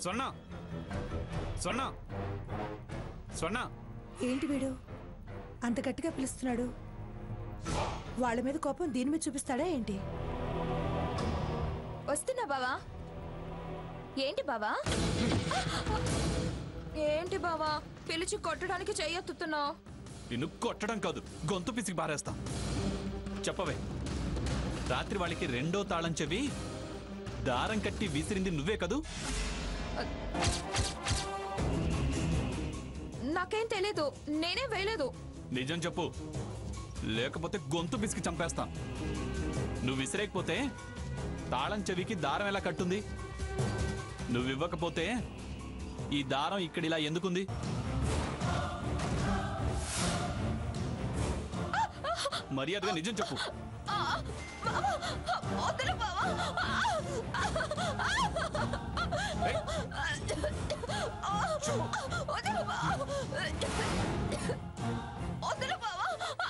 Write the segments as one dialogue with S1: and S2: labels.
S1: స్వర్ణ స్వర్ణ స్వర్ణ
S2: ఏంటి వీడు అంత గట్టిగా పిలుస్తున్నాడు? వాళ్ళ మీద కోపం దీని మీద చూపిస్తాడా ఏంటి?
S3: వస్తున్నా బావా. ఏంటి బావా? ఏంటి బావా పిలిచి కొట్టడానికి చెయ్యెత్తుతున్నావు?
S1: నిన్ను కొట్టడం కాదు, గొంతు పిసికి పారేస్తా. చెప్పవే, రాత్రి వాళ్ళకి రెండో తాళం చెవి దారం కట్టి విసిరింది నువ్వే కదూ?
S3: నాకేం తెలీదు, నేనే వేయలేదు.
S1: నిజం చెప్పు, లేకపోతే గొంతు పిసికి చంపేస్తా. నువ్వు విసిరేకపోతే తాళం చెవికి దారం ఎలా కట్టుంది? నువ్వు ఇవ్వకపోతే ఈ దారం ఇక్కడ ఇలా ఎందుకుంది? మర్యాదగా నిజం చెప్పు.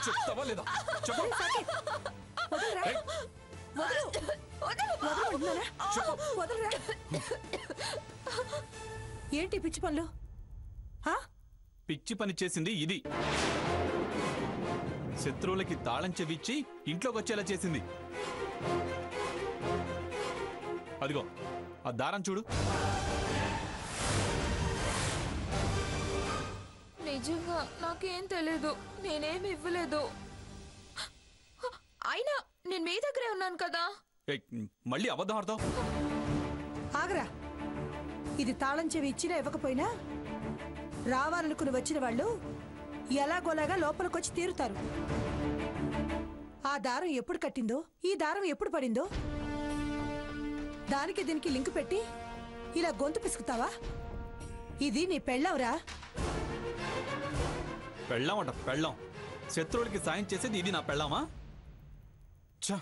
S1: చెప్తావా లేదా? చెప్పు.
S2: ఏంటి పిచ్చి పనులు?
S1: పిచ్చి పని చేసింది ఇది. శత్రువులకి తాళం చెవిచ్చి ఇంట్లోకి వచ్చేలా చేసింది. అదిగో ఆ దారం చూడు.
S3: నిజంగా నాకేం తెలీదు, నేనేమి ఇవ్వలేదు. అయినా నేను మీ దగ్గరే ఉన్నాను కదా.
S1: మళ్ళీ అబద్ధం ఆడతావు.
S2: ఆగరా, ఇది తాళం చెవి ఇచ్చినా ఇవ్వకపోయినా రావాలనుకుని వచ్చిన వాళ్ళు ఎలాగోలాగా లోపలికొచ్చి తీరుతారు. ఆ దారం ఎప్పుడు కట్టిందో, ఈ దారం ఎప్పుడు పడిందో దానికి దీనికి లింకు పెట్టి ఇలా గొంతు పిసుకుతావా? ఇది నీ పెళ్ళంరా.
S1: పెళ్ళాం అంట, పెళ్ళాం. శత్రువులకి సాయం చేసేది ఇది నా పెళ్ళామా? ఛ!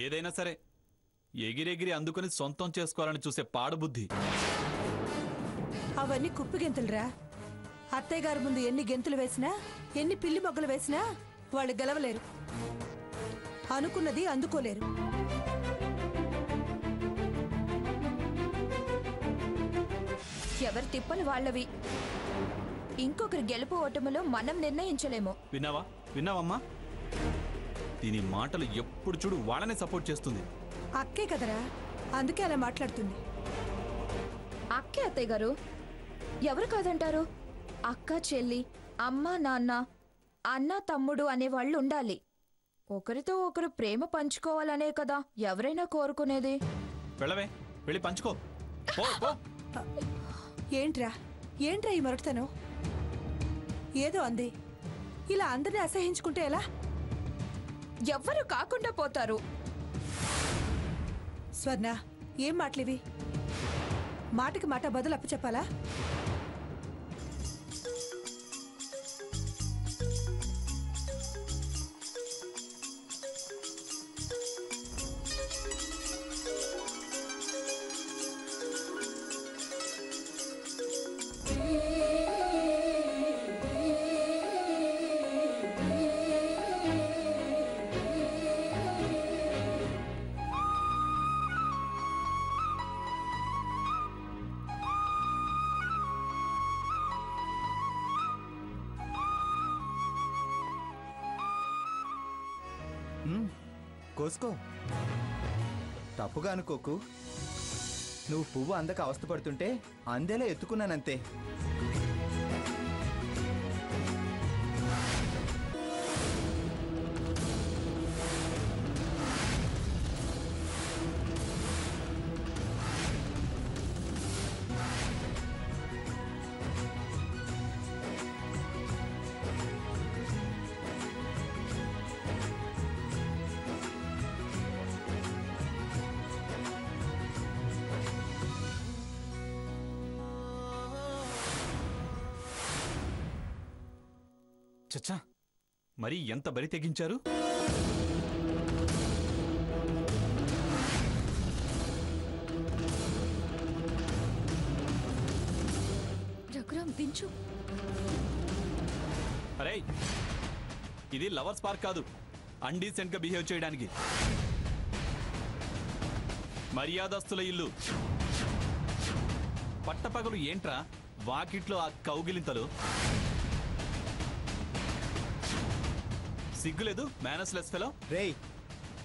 S1: ఏదైనా సరే ఎగిరెగిరి అందుకుని సొంతం చేసుకోవాలని చూసే పాడుబుద్ధి.
S2: అవన్నీ కుప్పి గెంతులురా. అత్తయ్య గారి ముందు ఎన్ని గెంతులు వేసినా, ఎన్ని పిల్లి మొగ్గలు వేసినా వాళ్ళు గెలవలేరు. అనుకున్నది అందుకోలేరు.
S3: ఎవరి తిప్పలు వాళ్ళవి. ఇంకొకరి గెలుపు ఓటములో మనం నిర్ణయించలేము.
S1: విన్నావా? విన్నావమ్మా? దీని మాటలు ఎప్పుడు చూడు వాళ్ళనే సపోర్ట్ చేస్తుంది.
S2: అక్కే కదరా, అందుకే అలా మాట్లాడుతుంది.
S3: అక్కే అత్తయ్య గారు, ఎవరు కాదంటారు? అక్క చెల్లి, అమ్మ నాన్న, అన్న తమ్ముడు అనేవాళ్ళు ఉండాలి. ఒకరితో ఒకరు ప్రేమ పంచుకోవాలనే కదా ఎవరైనా కోరుకునేది.
S1: వెళ్ళవే, వెళ్ళి పంచుకో.
S2: ఏంట్రా ఏంట్రా ఈ మరొకతనం? ఏదో అంది, ఇలా అందరినీ అసహించుకుంటే ఎలా?
S3: ఎవ్వరు కాకుండా పోతారు.
S2: స్వర్ణ, ఏం మాటలివి? మాటకి మాట బదులు అప్పు చెప్పాలా?
S4: కోసుకో, తప్పుగా అనుకోకు. నువ్వు పువ్వు అందక అవస్థపడుతుంటే అందేలా ఎత్తుకున్నానంతే.
S1: చచ్చా, మరి ఎంత బరి తెగించారు?
S3: రఘురామ్ దించు.
S1: అరే, ఇది లవర్స్ పార్క్ కాదు అన్డీసెంట్ గా బిహేవ్ చేయడానికి. మర్యాదస్తుల ఇల్లు. పట్టపగలు ఏంట్రా వాకిట్లో ఆ కౌగిలింతలు? సిగ్గులేదు మేనస్ లెస్ ఫెలో?
S4: రేయ్,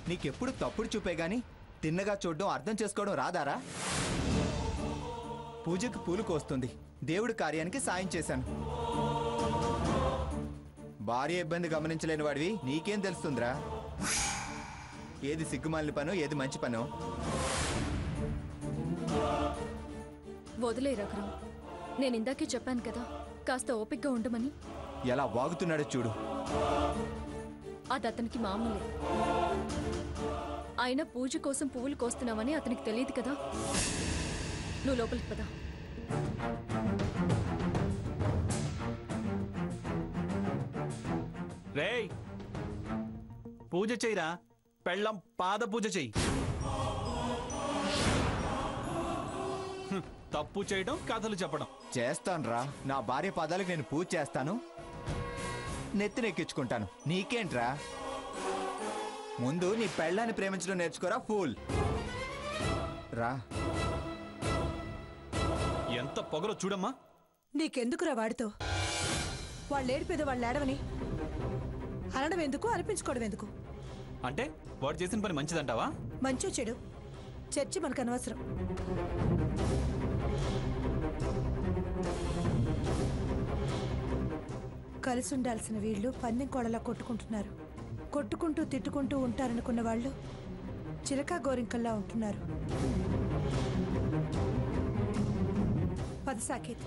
S4: నీకెప్పుడు తప్పుడు చూపే గాని తిన్నగా చూడడం అర్థం చేసుకోవడం రాదారా? పూజకి పూలు కోస్తుంది, దేవుడి కార్యానికి సాయం చేశాను. భార్య ఇబ్బంది గమనించలేని వాడివి నీకేం తెలుస్తుందిరా? ఏది సిగ్గుమాలిన పనో ఏది మంచి పనో?
S3: వదిలే రఘురామ్, నేను ఇందాకే చెప్పాను కదా కాస్త ఓపికగా ఉండమని.
S4: ఎలా వాగుతున్నాడో చూడు.
S3: అది అతనికి మామూలే. అయినా పూజ కోసం పువ్వులు కోస్తున్నామని అతనికి తెలియదు కదా. నువ్వు లోపలికి పదా.
S1: రేయ్, పూజ చెయ్యరా, పెళ్ళం పాద పూజ చెయ్యి. తప్పు చేయడం, కథలు చెప్పడం.
S4: చేస్తానురా, నా భార్య పాదాలకు నేను పూజ చేస్తాను, నెత్తినెక్కించుకుంటాను. నీకేంట్రా? ముందు నీ పెళ్ళాన్ని ప్రేమించడం నేర్చుకోరా ఫూల్. రా.
S1: ఎంత పొగరో చూడమ్మా.
S2: నీకెందుకురా వాడితో? వాళ్ళు ఏడిపేదో వాళ్ళు ఏడవని. అనడం ఎందుకు, అనిపించుకోవడం ఎందుకు?
S1: అంటే వాడు చేసిన పని మంచిదంటావా?
S2: మంచో చెడు చర్చి మనకు అనవసరం. కలిసి ఉండాల్సిన వీళ్ళు పందెం కోడలా కొట్టుకుంటున్నారు. కొట్టుకుంటూ తిట్టుకుంటూ ఉంటారనుకున్న వాళ్ళు చిలకా గోరింకల్లా ఉంటున్నారు. పది సాకేత్,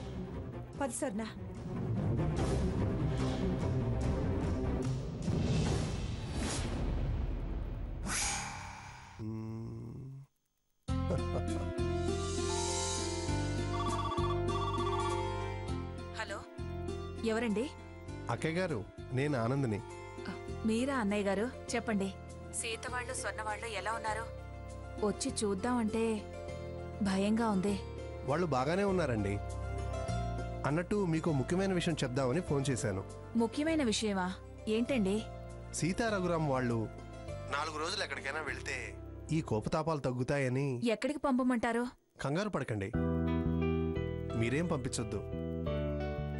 S2: పది సర్నా.
S5: హలో, ఎవరండి?
S6: అక్కయ్య గారు, నేను ఆనందని.
S5: మీరా అన్నయ్య గారు? చెప్పండి. సీత వాళ్ళు స్వర్ణ వాళ్ళు ఎలా ఉన్నారు? వచ్చి చూద్దామంటే భయంగా ఉంది.
S6: వాళ్ళు బాగానే ఉన్నారండి. అన్నట్టు మీకు ముఖ్యమైన విషయం చెప్దామని ఫోన్ చేశాను.
S5: ముఖ్యమైన విషయమా? ఏంటండి?
S6: సీతా రఘురాం వాళ్ళు 4 రోజులు ఎక్కడికైనా వెళ్తే ఈ కోపతాపాలు తగ్గుతాయని.
S5: ఎక్కడికి పంపమంటారు?
S6: కంగారు పడకండి, మీరేం పంపించొద్దు.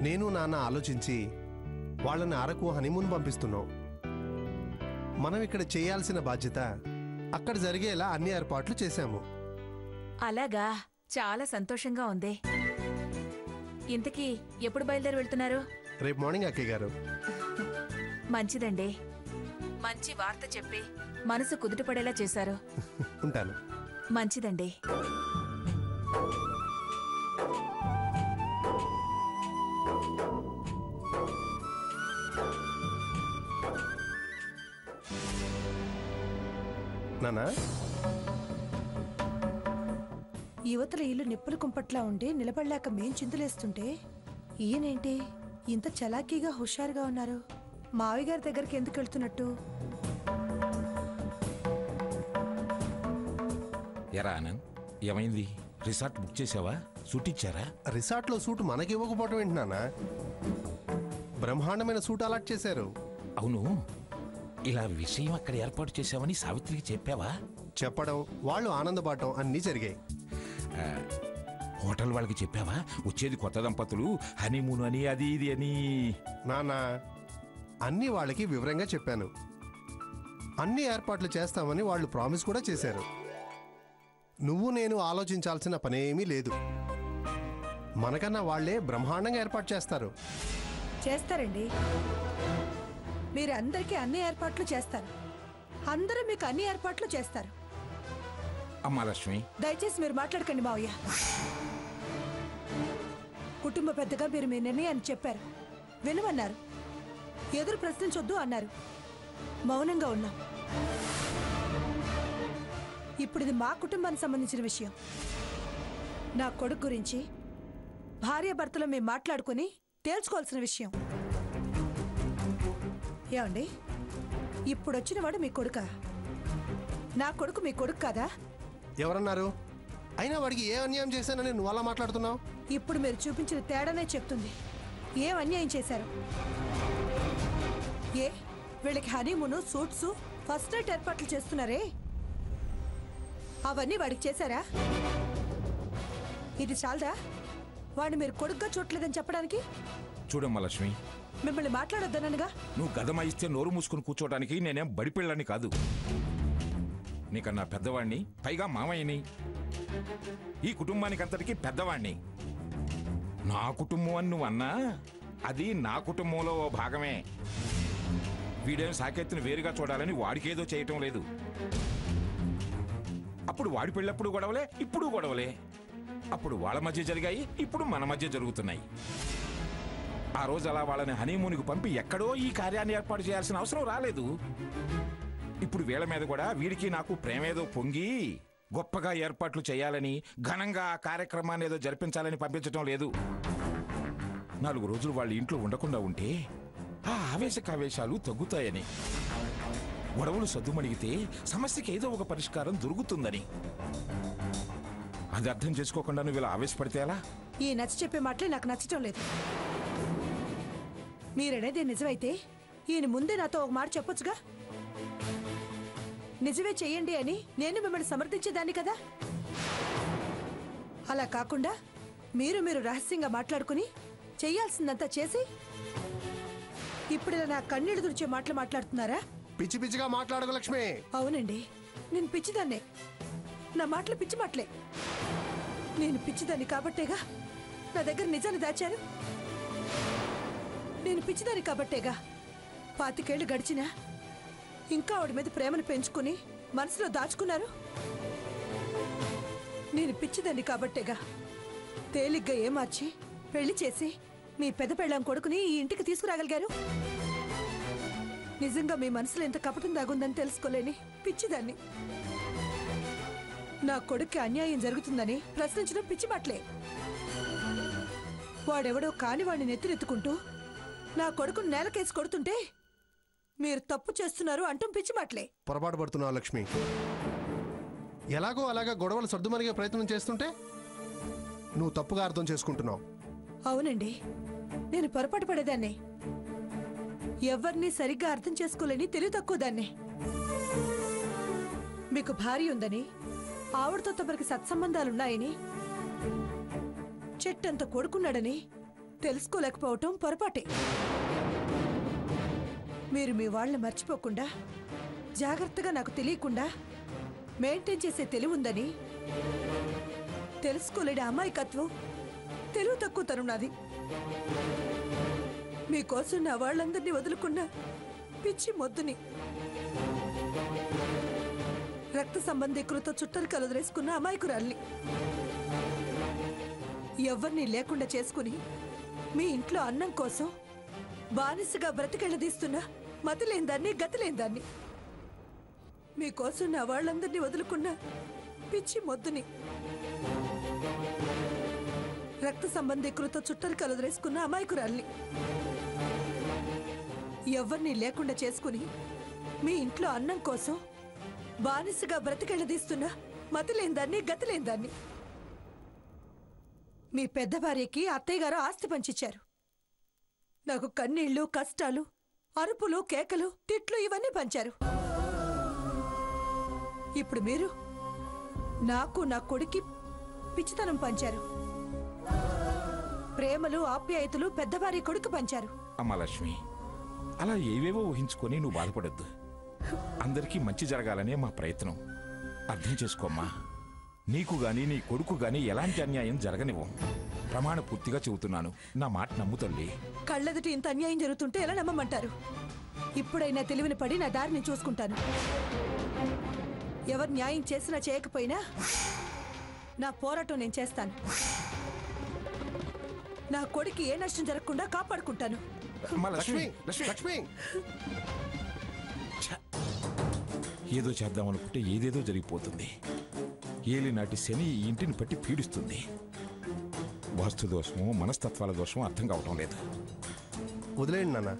S6: నేను నాన్న ఆలోచించి వాళ్ళని అరకు హనీమూన్ పంపిస్తున్నాం. మనం ఇక్కడ చేయాల్సిన బాధ్యత అక్కడ జరిగేలా అన్ని ఏర్పాట్లు చేశాము.
S5: అలాగా, చాలా సంతోషంగా ఉంది. ఇంతకీ ఎప్పుడు బయలుదేరి వెళ్తున్నారు?
S6: రేపు మార్నింగ్ అక్కయ్య గారు.
S5: మంచిదండి, మంచి వార్త చెప్పి మనసు కుదుటపడేలా చేశారు.
S6: ఉంటాను.
S5: మంచిదండి.
S6: నానా,
S2: యువతల ఇల్లు నిప్పుల కుంపట్లా ఉండి నిలబడలేక మేం చింతలేస్తుంటే ఈయనేంటి ఇంత చలాకీగా హుషారుగా ఉన్నారు? మావి గారి దగ్గరికి ఎందుకు వెళ్తున్నట్టు?
S7: ఎరా ఆనంద్, ఏమైంది? రిసార్ట్ బుక్ చేసావా? సూట్ ఇచ్చారా?
S6: రిసార్ట్లో సూట్ మనకి ఇవ్వకపోవటం ఏంటి నాన్న? బ్రహ్మాండమైన సూట్ అలాట్ చేశారు.
S7: అవును, ఇలా విషయం అక్కడ ఏర్పాటు చేశావని సావిత్రికి చెప్పావా?
S6: చెప్పడం, వాళ్ళు ఆనందపడటం అన్నీ జరిగాయి.
S7: హోటల్ వాళ్ళకి చెప్పావా? వచ్చేది కొత్త దంపతులు, హనీమూన్ అని, అది ఇది అని.
S6: నాన్న, అన్నీ వాళ్ళకి వివరంగా చెప్పాను. అన్ని ఏర్పాట్లు చేస్తామని వాళ్ళు ప్రామిస్ కూడా చేశారు. నువ్వు నేను ఆలోచించాల్సిన పనేమీ లేదు. మనకన్నా వాళ్లే బ్రహ్మాండంగా ఏర్పాటు చేస్తారు.
S2: చేస్తారండి, మీరు అందరికీ అన్ని ఏర్పాట్లు చేస్తారు. అందరూ మీకు అన్ని ఏర్పాట్లు చేస్తారు.
S7: అమ్మా లక్ష్మి,
S2: దయచేసి మీరు మాట్లాడకండి మావయ్య. కుటుంబ పెద్దగా మీరు మీ నిర్ణయాన్ని చెప్పారు, వినమన్నారు. ఎదురు ప్రశ్నించొద్దు అన్నారు, మౌనంగా ఉన్నాం. ఇప్పుడు ఇది మా కుటుంబానికి సంబంధించిన విషయం. నా కొడుకు గురించి భార్యాభర్తలు మేము మాట్లాడుకుని తేల్చుకోవాల్సిన విషయం. ఏమండి ఇప్పుడు వచ్చిన వాడు మీ కొడుకా? నా కొడుకు మీ కొడుకు కాదా?
S6: ఎవరన్నారు? అయినా వాడికి ఏ అన్యాయం చేశానని నువ్వు అలా మాట్లాడుతున్నావు?
S2: ఇప్పుడు మీరు చూపించిన తేడానే చెప్తుంది. ఏం అన్యాయం చేశారు? ఏ వీళ్ళకి హనీమూను, సూట్స్, ఫస్ట్ నైట్ ఏర్పాట్లు చేస్తున్నారే, అవన్నీ వాడికి చేశారా? ఇది చాలదా వాడిని మీరు కొడుగ్గా చూడలేదని చెప్పడానికి?
S7: చూడమ్మా లక్ష్మి,
S2: మిమ్మల్ని మాట్లాడొద్దనగా
S7: నువ్వు గదమ ఇస్తే నోరు మూసుకుని కూర్చోడానికి నేనేం బడిపిల్లని కాదు. నీకన్నా పెద్దవాణ్ణి, పైగా మామయ్యని, ఈ కుటుంబానికి అంతటికీ పెద్దవాణ్ణి. నా కుటుంబం అని నువ్వు అన్నా అది నా కుటుంబంలో ఓ భాగమే. వీడేం సాకేత్తుని వేరుగా చూడాలని వాడికేదో చేయటం లేదు. అప్పుడు వాడి పెళ్ళప్పుడు గొడవలే, ఇప్పుడు గొడవలే. అప్పుడు వాళ్ళ మధ్య జరిగాయి, ఇప్పుడు మన మధ్య జరుగుతున్నాయి. ఆ రోజు అలా వాళ్ళని హనీమూన్కి పంపి ఎక్కడో ఈ కార్యాన్ని ఏర్పాటు చేయాల్సిన అవసరం రాలేదు. ఇప్పుడు వీళ్ళ మీద కూడా వీడికి నాకు ప్రేమేదో పొంగి గొప్పగా ఏర్పాట్లు చేయాలని, ఘనంగా ఆ కార్యక్రమాన్ని ఏదో జరిపించాలని పంపించటం లేదు. 4 రోజులు వాళ్ళ ఇంట్లో ఉండకుండా ఉంటే ఆ ఆవేశకావేశాలు తగ్గుతాయని, గొడవలు సద్దుమణిగితే సమస్యకి ఏదో ఒక పరిష్కారం దొరుకుతుందని. అది అర్థం చేసుకోకుండా నువ్వు ఇలా ఆవేశపడితే ఎలా?
S2: ఈ నచ్చ చెప్పే మాటలే నాకు నచ్చటం లేదు. మీరనేది నిజమైతే ఈయన ముందే నాతో ఒక మాట చెప్పొచ్చుగా. నిజమే చెయ్యండి అని నేను మిమ్మల్ని సమర్థించేదాన్ని కదా. అలా కాకుండా మీరు రహస్యంగా మాట్లాడుకుని చెయ్యాల్సిందంతా చేసి ఇప్పుడు ఇలా నా కన్నీళ్లు తుడిచే మాటలు మాట్లాడుతున్నారా?
S6: పిచ్చి పిచ్చిగా మాట్లాడకు లక్ష్మి.
S2: అవునండి, నేను పిచ్చిదాన్నే. నా మాటలు పిచ్చి మాటలే. నేను పిచ్చిదాన్ని కాబట్టేగా నా దగ్గర నిజాన్ని దాచారు. నేను పిచ్చిదాన్ని కాబట్టేగా 25 ఏళ్లు గడిచినా ఇంకా ఆవిడ మీద ప్రేమను పెంచుకుని మనసులో దాచుకున్నారు. నేను పిచ్చిదాన్ని కాబట్టేగా తేలిగ్గా ఏమార్చి పెళ్లి చేసి మీ పెద్ద పెళ్ళాం కొడుకుని ఈ ఇంటికి తీసుకురాగలిగారు. నిజంగా మీ మనసులో ఎంత కపటం దాగుందని తెలుసుకోలేని పిచ్చిదాన్ని. నా కొడుక్కి అన్యాయం జరుగుతుందని ప్రశ్నించడం పిచ్చి మాటలే. వాడెవడో కాని వాడిని నెత్తినెత్తుకుంటూ నా కొడుకును నేలకేసి కొడుతుంటే మీరు తప్పు చేస్తున్నారు అంటం పిచ్చి మాటలే.
S6: పొరపాటు పడుతున్నావు లక్ష్మి. ఎలాగో అలాగా గొడవలు సర్దుమరిగే ప్రయత్నం చేస్తుంటే నువ్వు తప్పుగా అర్థం చేసుకుంటున్నావు.
S2: అవునండి, నేను పొరపాటు పడేదాన్ని. ఎవరిని సరిగ్గా అర్థం చేసుకోలేని తెలివి తక్కువ దాన్ని. మీకు భార్య ఉందని, ఆవిడతో తమరికి సత్సంబంధాలున్నాయని, చెట్టంత కొడుకున్నాడని తెలుసుకోలేకపోవటం పొరపాటే. మీరు మీ వాళ్ళని మర్చిపోకుండా, జాగ్రత్తగా నాకు తెలియకుండా మెయింటైన్ చేసే తెలివి ఉందని తెలుసుకోలేని అమాయకత్వం, తెలివి తక్కువ తరుణాది. మీకోసం నా వాళ్ళందరినీ వదులుకున్న పిచ్చి మొద్దుని, రక్త సంబంధీకులతో చుట్టరికలు వదిలేసుకున్న అమాయకురాల్ని, ఎవరిని లేకుండా చేసుకుని మీ ఇంట్లో అన్నం కోసం బానిసగా బ్రతికెళ్ళదీస్తున్న మతిలేందాన్ని, గతిలేందాన్ని. మీకోసం నా వాళ్ళందరినీ వదులుకున్న పిచ్చి మొద్దుని, రక్త సంబంధీకులతో చుట్టరికలు వదిలేసుకున్న అమాయకురాల్ని, ఎవరిని లేకుండా చేసుకుని మీ ఇంట్లో అన్నం కోసం బానిసగా బ్రతికెళ్ళదీస్తున్న మతిలేందాన్ని, గతిలేందాన్ని. మీ పెద్ద భార్యకి అత్తయ్య గారు ఆస్తి పంచిచ్చారు. నాకు కన్నీళ్లు, కష్టాలు, అరుపులు, కేకలు, తిట్లు ఇవన్నీ పంచారు. ఇప్పుడు మీరు నాకు, నా కొడుక్కి పిచ్చితనం పంచారు. ప్రేమలు, ఆప్యాయతలు పెద్ద భార్య కొడుకు పంచారు.
S7: అమ్మా లక్ష్మి, అలా ఏవేవో ఊహించుకొని నువ్వు బాధపడద్దు. అందరికీ మంచి జరగాలనే మా ప్రయత్నం. అర్థం చేసుకోమ్మా. నీకు గాని నీ కొడుకు గాని ఎలాంటి అన్యాయం జరగనివ్వం. ప్రమాణ పూర్తిగా చెబుతున్నాను, నా మాట నమ్ము తల్లి.
S2: కళ్ళెదుటి ఇంత అన్యాయం జరుగుతుంటే ఎలా నమ్మమంటారు? ఇప్పుడైనా తెలివిని పడి నా దారిని చూసుకుంటాను. ఎవరు న్యాయం చేసినా చేయకపోయినా నా పోరాటం నేను చేస్తాను. నా కొడుకు ఏ నష్టం జరగకుండా కాపాడుకుంటాను.
S7: అమ్మా లక్ష్మి,
S6: లక్ష్మి లక్ష్మి
S7: ఏదో చేద్దామనుకుంటే ఏదేదో జరిగిపోతుంది. ఏలినాటి శని ఈ ఇంటిని పట్టి పీడిస్తుంది. వాస్తు దోషమో మనస్తత్వాల దోషమో అర్థం కావటం లేదు.
S6: వదిలేయండి నాన్న.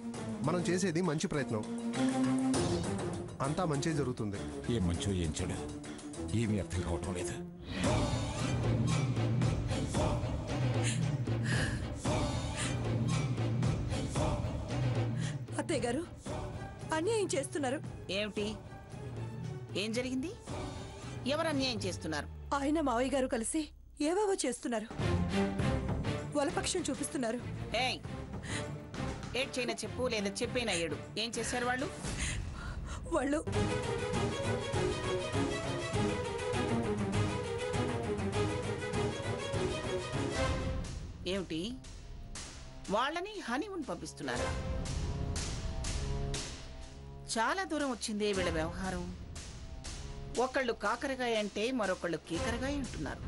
S6: మనం చేసేది మంచి ప్రయత్నం, అంతా మంచి జరుగుతుంది.
S7: ఏం మంచో ఏం చెడు ఏమీ అర్థం కావటం లేదు.
S2: అత్తయ్య గారు అన్యాయం చేస్తున్నారు.
S8: ఏమిటి? ఏం జరిగింది? ఎవరు అన్యాయం చేస్తున్నారు?
S2: ఆయన మావయ్య గారు కలిసి ఏవేవో చేస్తున్నారు, వలపక్షం చూపిస్తున్నారు.
S8: ఏయ్, ఏడ్ చేయన చెప్పు, లేదా చెప్పేనా ఏడు. ఏం చేశారు వాళ్ళు?
S2: వాళ్ళు
S8: ఏమిటి? వాళ్ళని హనీమూన్ పంపిస్తున్నారా? చాలా దూరం వచ్చిందే వీళ్ళ వ్యవహారం. ఒకళ్ళు కాకరకాయ అంటే మరొకళ్ళు కీకరకాయ అంటున్నారు.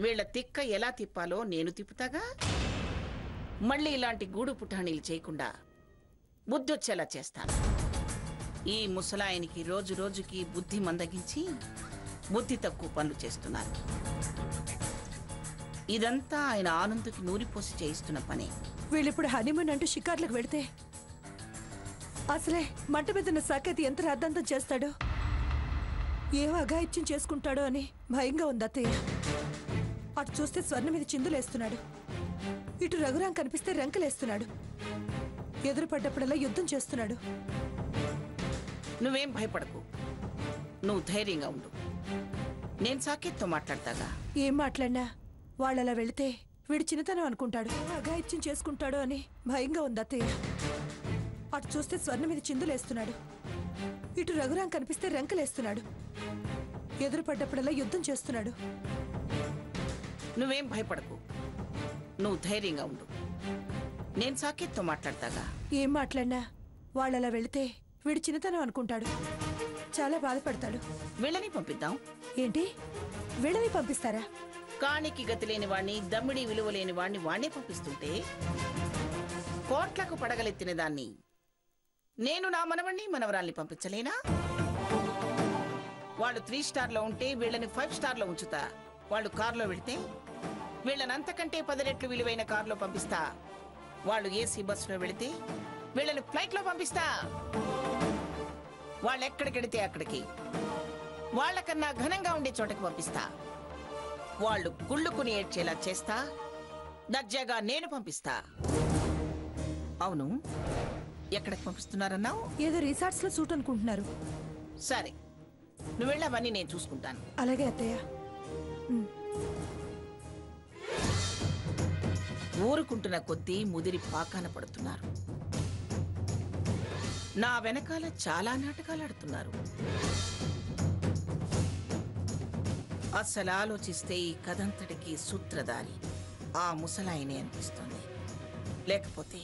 S8: వీళ్ళ తిక్క ఎలా తిప్పాలో నేను తిప్పుతాగా. మళ్ళీ ఇలాంటి గూడు పుటాణీలు చేయకుండా బుద్ధొచ్చేలా చేస్తాను. ఈ ముసలాయనికి రోజు రోజుకి బుద్ధి మందగించి బుద్ధి తక్కువ పనులు చేస్తున్నారు. ఇదంతా ఆయన ఆనందుకి నూరిపోసి చేయిస్తున్న పని.
S2: వీళ్ళిప్పుడు హనీమూన్ అంటూ షికార్లకు వెళితే అసలే మంట మీద సాకేతి ఎంత రాద్ధాంతం చేస్తాడో, ఏ అఘాయిత్యం చేసుకుంటాడో అని భయంగా ఉంది అత్తయ్య. అటు చూస్తే స్వర్ణ మీద చిందులేస్తున్నాడు, ఇటు రఘురాం కనిపిస్తే రెంకలేస్తున్నాడు, ఎదురుపడ్డప్పుడల్లా యుద్ధం చేస్తున్నాడు.
S8: నువ్వేం భయపడకు, నువ్వు ధైర్యంగా ఉండు. నేను సాకేత్తో మాట్లాడతాగా.
S2: ఏం మాట్లాడినా వాళ్ళలా వెళితే వీడు చిన్నతనం అనుకుంటాడు, అఘాయిత్యం చేసుకుంటాడో అని భయంగా ఉంది అత్తయ్య. అటు చూస్తే స్వర్ణ మీద చిందులేస్తున్నాడు, ఇటు రఘురాం కనిపిస్తే రెంకలేస్తున్నాడు, ఎదురుపడ్డప్పుడల్లా యుద్ధం చేస్తున్నాడు.
S8: నువ్వేం భయపడకు, నువ్వు ధైర్యంగా ఉండు. నేను సాకేత్తో మాట్లాడతాగా.
S2: ఏం మాట్లాడినా వాళ్ళలా వెళితే వీడు చిన్నతనం అనుకుంటాడు, చాలా బాధపడతాడు.
S8: వీళ్ళని పంపిద్దాం.
S2: ఏంటి, వీళ్ళని పంపిస్తారా?
S8: కానికి గతి లేని వాణ్ణి, దమ్మిడి విలువ లేని వాణ్ణి వాణ్ణే పంపిస్తుంటే కోట్లకు పడగలెత్తిన దాన్ని నేను నా మనవణ్ణి మనవరాల్ని పంపించలేనా? వాళ్ళు 3 స్టార్లో ఉంటే వీళ్ళని 5 స్టార్లో ఉంచుతా. వాళ్ళు కారులో వెళితే వీళ్ళని అంతకంటే 10 రెట్లు విలువైన కారులో పంపిస్తా. వాళ్ళు ఏసీ బస్సులో వెళితే వీళ్ళని ఫ్లైట్లో పంపిస్తా. వాళ్ళు ఎక్కడికెడితే అక్కడికి, వాళ్ళకన్నా ఘనంగా ఉండే చోటకి పంపిస్తా. వాళ్ళు గుళ్ళుకుని ఏడ్చేలా చేస్తా. దర్జాగా నేను పంపిస్తా. అవును, ఎక్కడికి పంపిస్తున్నారన్నావు?
S2: ఏదో రిసార్ట్స్ లో సూట్ అనుకుంటున్నారు.
S8: సరే, నువ్వు వెళ్ళవన్నీ నేను చూసుకుంటాను.
S2: అలాగే అత్తయ్య.
S8: ఊరుకుంటున్న కొద్దీ ముదిరి పాకాన పడుతున్నారు. నా వెనకాల చాలా నాటకాలు ఆడుతున్నారు. అస్సలు ఆలోచిస్తే ఈ కథంతటికి సూత్రధారి ఆ ముసలాయనే అనిపిస్తుంది. లేకపోతే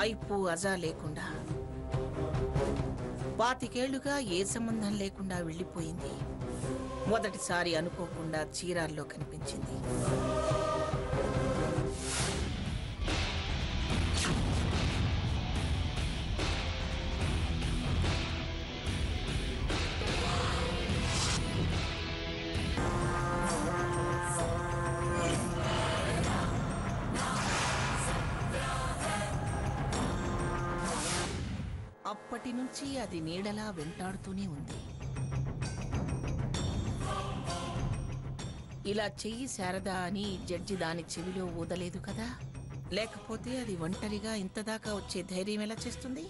S8: ఐపు అజా లేకుండా 25 ఏ సంబంధం లేకుండా వెళ్ళిపోయింది. మొదటిసారి అనుకోకుండా చీరాల్లో కనిపించింది. అప్పటి నుంచి అది నీడలా వెంటాడుతూనే ఉంది. ఇలా చెయ్యి శారదా అని జడ్జి దాని చెవిలో ఊదలేదు కదా. లేకపోతే అది ఒంటరిగా ఇంతదాకా వచ్చే ధైర్యం ఎలా చేస్తుంది?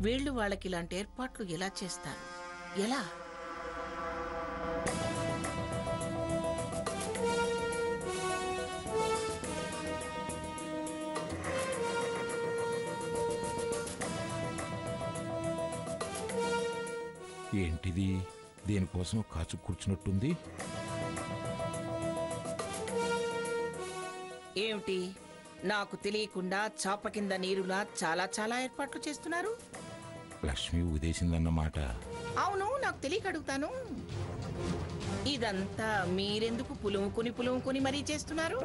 S8: వీళ్ళు వాళ్ళకి ఇలాంటి ఏర్పాట్లు ఎలా చేస్తారు? ఎలా?
S7: ఏంటిది? దేనికోసం కాచు కూర్చున్నట్టుంది.
S8: ఏమిటి, నాకు తెలియకుండా చాప కింద నీరులా చాలా చాలా ఏర్పాట్లు చేస్తున్నారు?
S7: లక్ష్మి ఉదేశిందన్నమాట.
S8: అవును, నాకు తెలియక అడుగుతాను. ఇదంతా మీరెందుకు పులుముకుని మరీ చేస్తున్నారు?